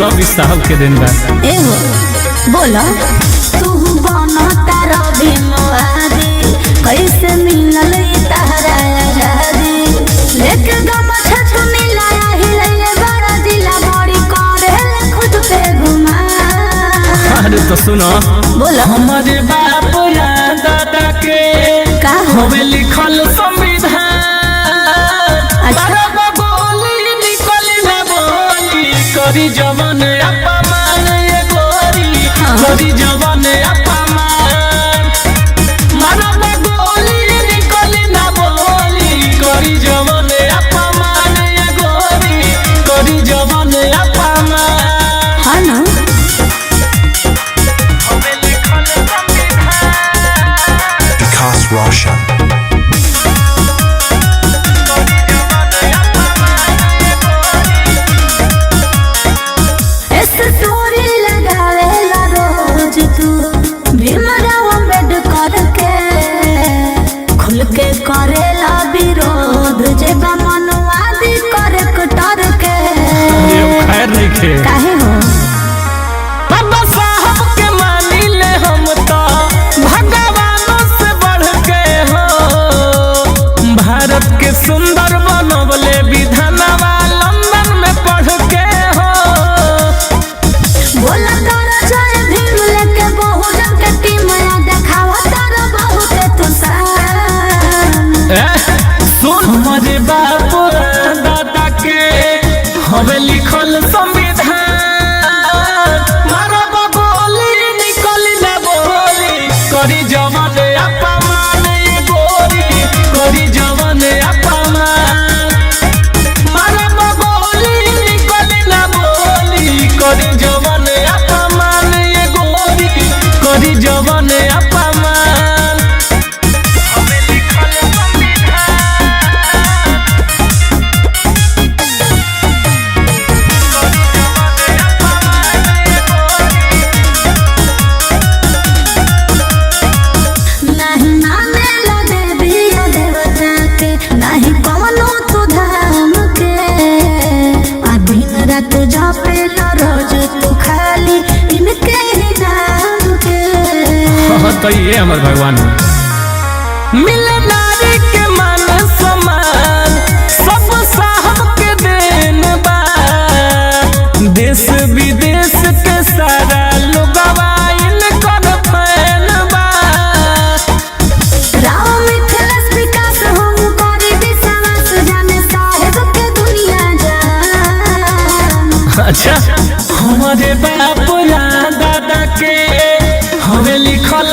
सब इस साहब के दिन बा। एहो बोला तू बना तारा भीमवादी कैसे मिलल तारा आजादी लेके गमछा तू मिलाया हिले बड़ा दिला बड़ी करे खुद पे घुमा। अरे तो सुनो बोला हमारे बाप या दादा के का होवे लिखल संविधान। अच्छा गोली निकली ना बोली करी जवन अपमान ये गोरी करी जवन अपमान। मारब गोली निकली ना बोली करी जवन अपमान ये गोरी करी जवन अपमान। हाँ ना Vikas Roshan. स्टोरी लगावेला रोज तू भीमराव अम्बेडकर के खुल के करेला विरोध जे मनवादी करे कटर के। खैर नहीं खे काहे हो बाबा साहब के मानी ले हम तो भगवानों से बढ़ के हो। भारत के सुंदर बनवले विधानवा लंदन में पढ़ के हो। बोला तारा जय भीम लेके बहुजन के टीम या देखावा तारा बहुत तू शान। सुन हमारे बाप दादा के हवे लिखल संविधान। मारब गोली निकली ना बोली करी जवन अपमान ये गोरी करी जवन अपमान। मारब गोली निकली ना बोली करी जवन अपमान ये गोरी करी जवन अपमान। हवे लिखल संविधान। नहीं मानेला देवी या देवता के नहीं कवनो तू धाम के आ दिन रात जपेला रोज तू खाली इनके ही नाम के। हाँ तो ये हमारे भगवान मिले नारी के मान सम्मान सब साहब के देन बा। देश विदेश के सारा लोगवा इनकर फैन बा। राव मिथिलेश विकास हम करी विश्वास जाने साहेब के दुनिया जान। अच्छा हमारे बाप या दादा के हवे लिखल